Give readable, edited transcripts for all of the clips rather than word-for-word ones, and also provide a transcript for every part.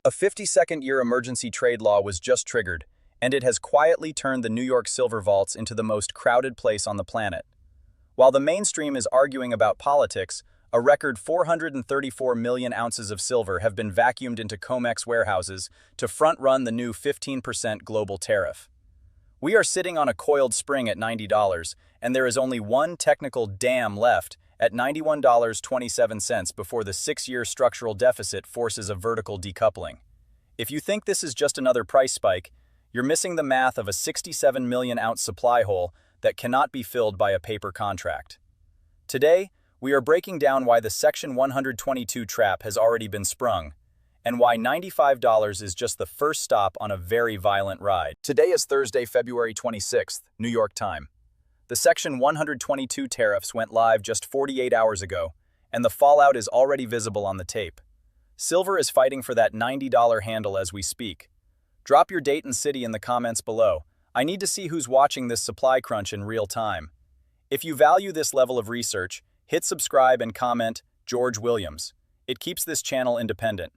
A 52nd-year emergency trade law was just triggered, and it has quietly turned the New York silver vaults into the most crowded place on the planet. While the mainstream is arguing about politics, a record 434 million ounces of silver have been vacuumed into COMEX warehouses to front-run the new 15% global tariff. We are sitting on a coiled spring at $90, and there is only one technical dam left at $91.27 before the 6-year structural deficit forces a vertical decoupling. If you think this is just another price spike, you're missing the math of a 67 million ounce supply hole that cannot be filled by a paper contract. Today, we are breaking down why the Section 122 trap has already been sprung, and why $95 is just the first stop on a very violent ride. Today is Thursday, February 26th, New York time. The Section 122 tariffs went live just 48 hours ago, and the fallout is already visible on the tape. Silver is fighting for that $90 handle as we speak. Drop your date and city in the comments below. I need to see who's watching this supply crunch in real time. If you value this level of research, hit subscribe and comment George Williams. It keeps this channel independent.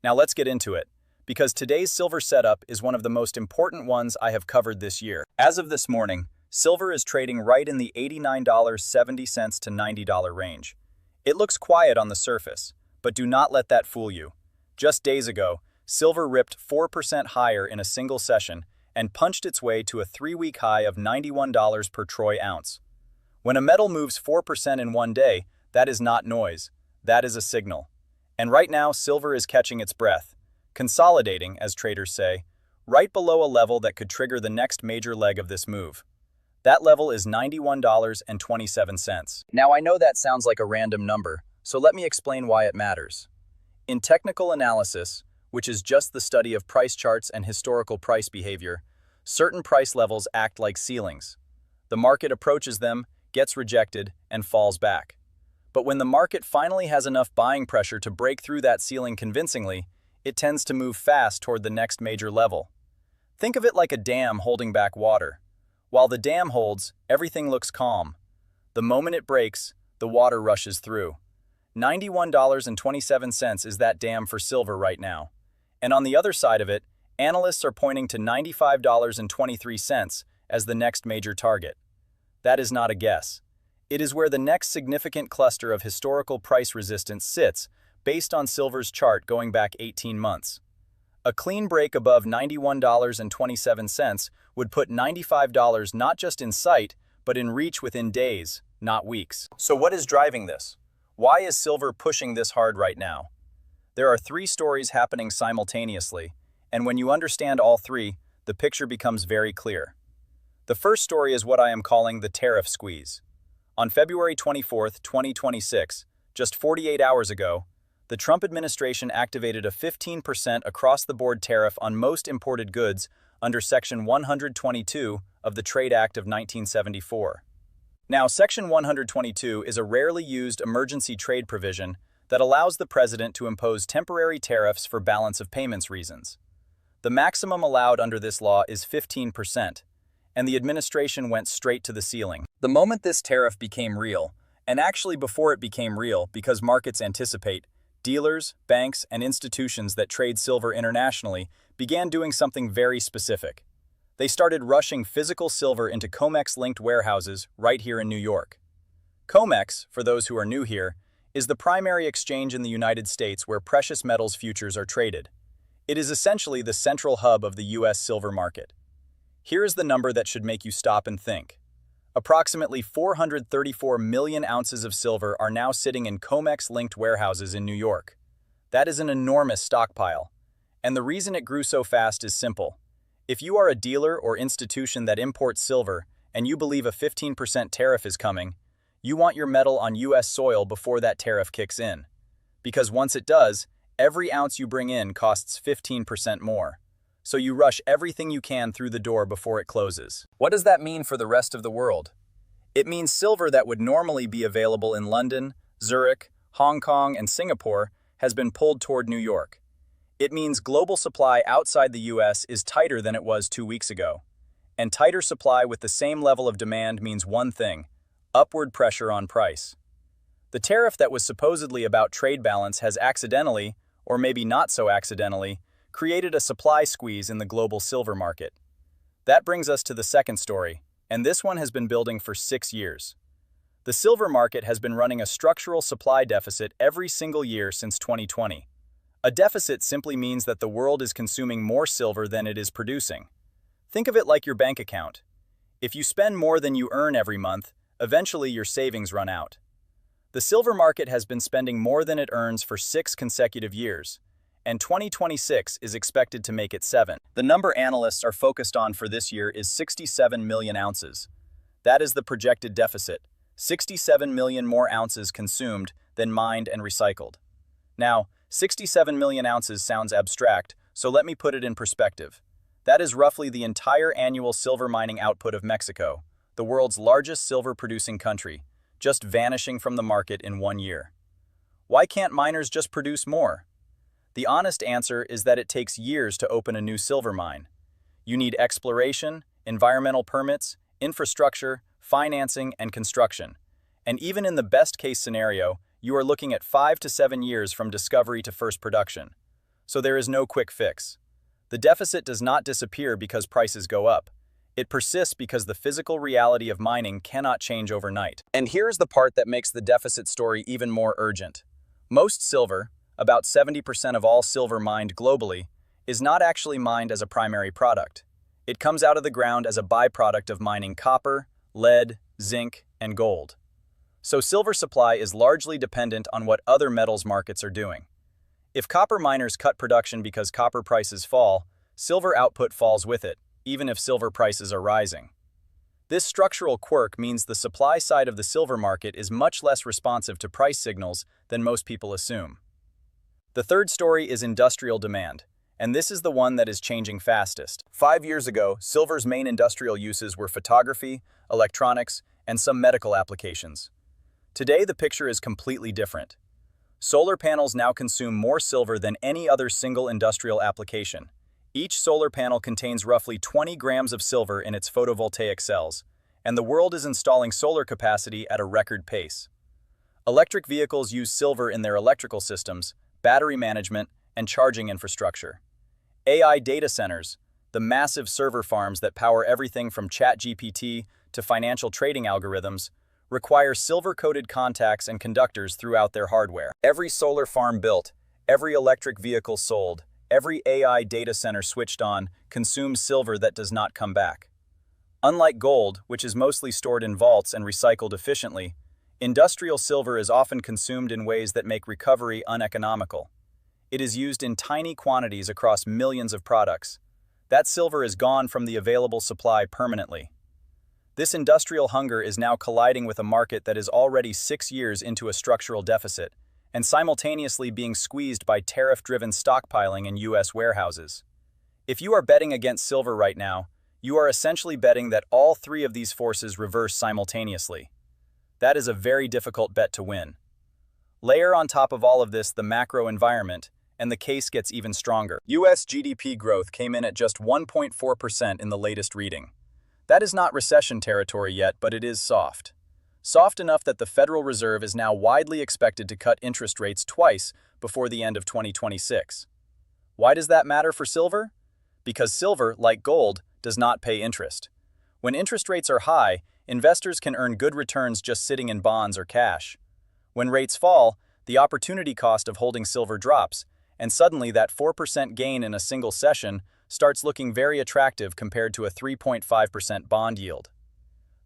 Now let's get into it, because today's silver setup is one of the most important ones I have covered this year. As of this morning, silver is trading right in the $89.70 to $90 range. It looks quiet on the surface, but do not let that fool you. Just days ago, silver ripped 4% higher in a single session and punched its way to a 3-week high of $91 per troy ounce. When a metal moves 4% in one day, that is not noise, that is a signal. And right now, silver is catching its breath, consolidating, as traders say, right below a level that could trigger the next major leg of this move. That level is $91.27. Now I know that sounds like a random number, so let me explain why it matters. In technical analysis, which is just the study of price charts and historical price behavior, certain price levels act like ceilings. The market approaches them, gets rejected, and falls back. But when the market finally has enough buying pressure to break through that ceiling convincingly, it tends to move fast toward the next major level. Think of it like a dam holding back water. While the dam holds, everything looks calm. The moment it breaks, the water rushes through. $91.27 is that dam for silver right now. And on the other side of it, analysts are pointing to $95.23 as the next major target. That is not a guess. It is where the next significant cluster of historical price resistance sits, based on silver's chart going back 18 months. A clean break above $91.27 would put $95 not just in sight, but in reach within days, not weeks. So what is driving this? Why is silver pushing this hard right now? There are 3 stories happening simultaneously, and when you understand all 3, the picture becomes very clear. The first story is what I am calling the tariff squeeze. On February 24, 2026, just 48 hours ago, the Trump administration activated a 15% across-the-board tariff on most imported goods under Section 122 of the Trade Act of 1974. Now, Section 122 is a rarely used emergency trade provision that allows the president to impose temporary tariffs for balance of payments reasons. The maximum allowed under this law is 15%, and the administration went straight to the ceiling. The moment this tariff became real, and actually before it became real because markets anticipate, dealers, banks, and institutions that trade silver internationally began doing something very specific. They started rushing physical silver into COMEX-linked warehouses right here in New York. COMEX, for those who are new here, is the primary exchange in the United States where precious metals futures are traded. It is essentially the central hub of the U.S. silver market. Here is the number that should make you stop and think. Approximately 434 million ounces of silver are now sitting in COMEX-linked warehouses in New York. That is an enormous stockpile. And the reason it grew so fast is simple. If you are a dealer or institution that imports silver and you believe a 15% tariff is coming, you want your metal on U.S. soil before that tariff kicks in. Because once it does, every ounce you bring in costs 15% more. So you rush everything you can through the door before it closes. What does that mean for the rest of the world? It means silver that would normally be available in London, Zurich, Hong Kong, and Singapore has been pulled toward New York. It means global supply outside the U.S. is tighter than it was 2 weeks ago. And tighter supply with the same level of demand means one thing: upward pressure on price. The tariff that was supposedly about trade balance has accidentally, or maybe not so accidentally, created a supply squeeze in the global silver market. That brings us to the second story, and this one has been building for 6 years. The silver market has been running a structural supply deficit every single year since 2020. A deficit simply means that the world is consuming more silver than it is producing. Think of it like your bank account. If you spend more than you earn every month, eventually your savings run out. The silver market has been spending more than it earns for 6 consecutive years, and 2026 is expected to make it 7. The number analysts are focused on for this year is 67 million ounces. That is the projected deficit, 67 million more ounces consumed than mined and recycled. Now, 67 million ounces sounds abstract, so let me put it in perspective. That is roughly the entire annual silver mining output of Mexico, the world's largest silver-producing country, just vanishing from the market in 1 year. Why can't miners just produce more? The honest answer is that it takes years to open a new silver mine. You need exploration, environmental permits, infrastructure, financing, and construction. And even in the best-case scenario, you are looking at 5 to 7 years from discovery to first production. So there is no quick fix. The deficit does not disappear because prices go up. It persists because the physical reality of mining cannot change overnight. And here's the part that makes the deficit story even more urgent. Most silver, about 70% of all silver mined globally, is not actually mined as a primary product. It comes out of the ground as a byproduct of mining copper, lead, zinc, and gold. So silver supply is largely dependent on what other metals markets are doing. If copper miners cut production because copper prices fall, silver output falls with it, even if silver prices are rising. This structural quirk means the supply side of the silver market is much less responsive to price signals than most people assume. The third story is industrial demand, and this is the one that is changing fastest. 5 years ago, silver's main industrial uses were photography, electronics, and some medical applications. Today, the picture is completely different. Solar panels now consume more silver than any other single industrial application. Each solar panel contains roughly 20 grams of silver in its photovoltaic cells, and the world is installing solar capacity at a record pace. Electric vehicles use silver in their electrical systems, battery management, and charging infrastructure. AI data centers, the massive server farms that power everything from ChatGPT to financial trading algorithms, require silver-coated contacts and conductors throughout their hardware. Every solar farm built, every electric vehicle sold, every AI data center switched on consumes silver that does not come back. Unlike gold, which is mostly stored in vaults and recycled efficiently, industrial silver is often consumed in ways that make recovery uneconomical. It is used in tiny quantities across millions of products. That silver is gone from the available supply permanently. This industrial hunger is now colliding with a market that is already 6 years into a structural deficit, and simultaneously being squeezed by tariff-driven stockpiling in U.S. warehouses. If you are betting against silver right now, you are essentially betting that all 3 of these forces reverse simultaneously. That is a very difficult bet to win. Layer on top of all of this the macro environment, and the case gets even stronger. U.S. GDP growth came in at just 1.4% in the latest reading. That is not recession territory yet, but it is soft. Soft enough that the Federal Reserve is now widely expected to cut interest rates twice before the end of 2026. Why does that matter for silver? Because silver, like gold, does not pay interest. When interest rates are high, investors can earn good returns just sitting in bonds or cash. When rates fall, the opportunity cost of holding silver drops, and suddenly that 4% gain in a single session starts looking very attractive compared to a 3.5% bond yield.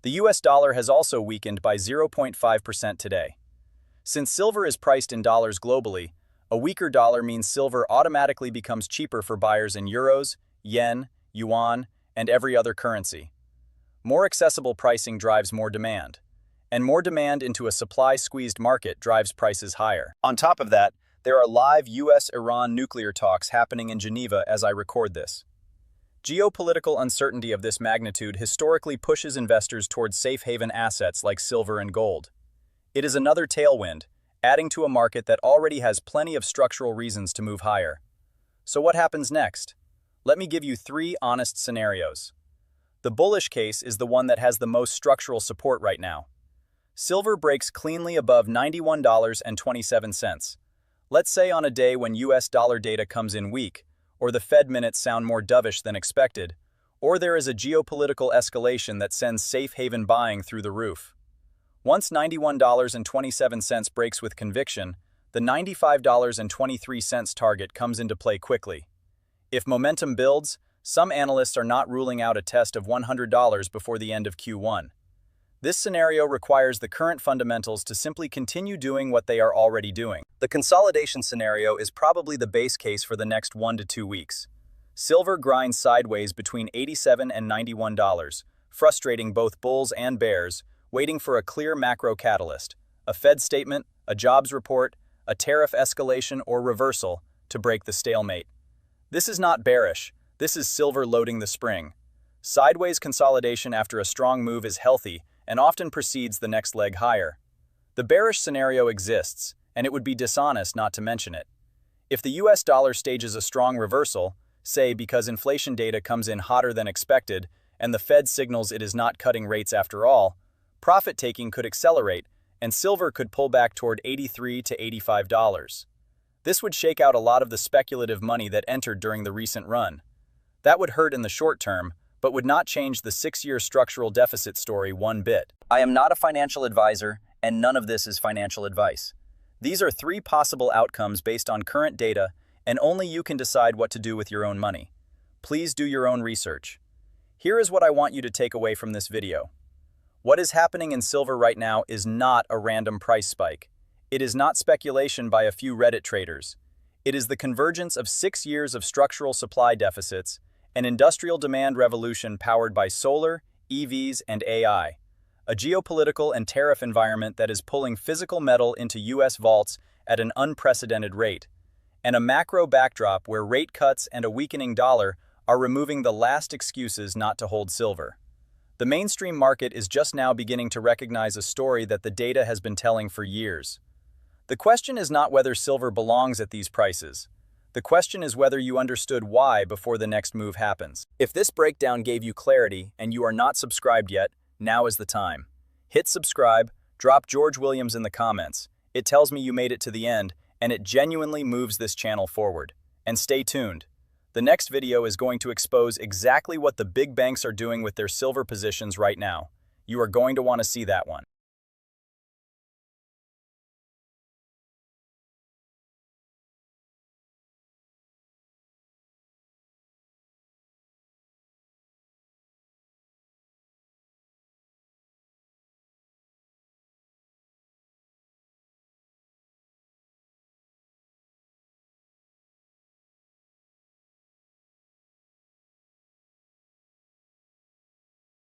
The US dollar has also weakened by 0.5% today. Since silver is priced in dollars globally, a weaker dollar means silver automatically becomes cheaper for buyers in euros, yen, yuan, and every other currency. More accessible pricing drives more demand, and more demand into a supply-squeezed market drives prices higher. On top of that, there are live US-Iran nuclear talks happening in Geneva as I record this. Geopolitical uncertainty of this magnitude historically pushes investors towards safe haven assets like silver and gold. It is another tailwind, adding to a market that already has plenty of structural reasons to move higher. So what happens next? Let me give you 3 honest scenarios. The bullish case is the one that has the most structural support right now. Silver breaks cleanly above $91.27. Let's say on a day when US dollar data comes in weak, or the Fed minutes sound more dovish than expected, or there is a geopolitical escalation that sends safe haven buying through the roof. Once $91.27 breaks with conviction, the $95.23 target comes into play quickly. If momentum builds, some analysts are not ruling out a test of $100 before the end of Q1. This scenario requires the current fundamentals to simply continue doing what they are already doing. The consolidation scenario is probably the base case for the next 1 to 2 weeks. Silver grinds sideways between $87 and $91, frustrating both bulls and bears, waiting for a clear macro catalyst, a Fed statement, a jobs report, a tariff escalation or reversal to break the stalemate. This is not bearish, this is silver loading the spring. Sideways consolidation after a strong move is healthy and often precedes the next leg higher. The bearish scenario exists, and it would be dishonest not to mention it. If the US dollar stages a strong reversal, say because inflation data comes in hotter than expected and the Fed signals it is not cutting rates after all, profit-taking could accelerate and silver could pull back toward $83 to $85. This would shake out a lot of the speculative money that entered during the recent run. That would hurt in the short term, but would not change the 6-year structural deficit story one bit. I am not a financial advisor, and none of this is financial advice. These are 3 possible outcomes based on current data, and only you can decide what to do with your own money. Please do your own research. Here is what I want you to take away from this video. What is happening in silver right now is not a random price spike. It is not speculation by a few Reddit traders. It is the convergence of 6 years of structural supply deficits, an industrial demand revolution powered by solar, EVs, and AI, a geopolitical and tariff environment that is pulling physical metal into US vaults at an unprecedented rate, and a macro backdrop where rate cuts and a weakening dollar are removing the last excuses not to hold silver. The mainstream market is just now beginning to recognize a story that the data has been telling for years. The question is not whether silver belongs at these prices. The question is whether you understood why before the next move happens. If this breakdown gave you clarity and you are not subscribed yet, now is the time. Hit subscribe, drop George Williams in the comments. It tells me you made it to the end, and it genuinely moves this channel forward. And stay tuned. The next video is going to expose exactly what the big banks are doing with their silver positions right now. You are going to want to see that one.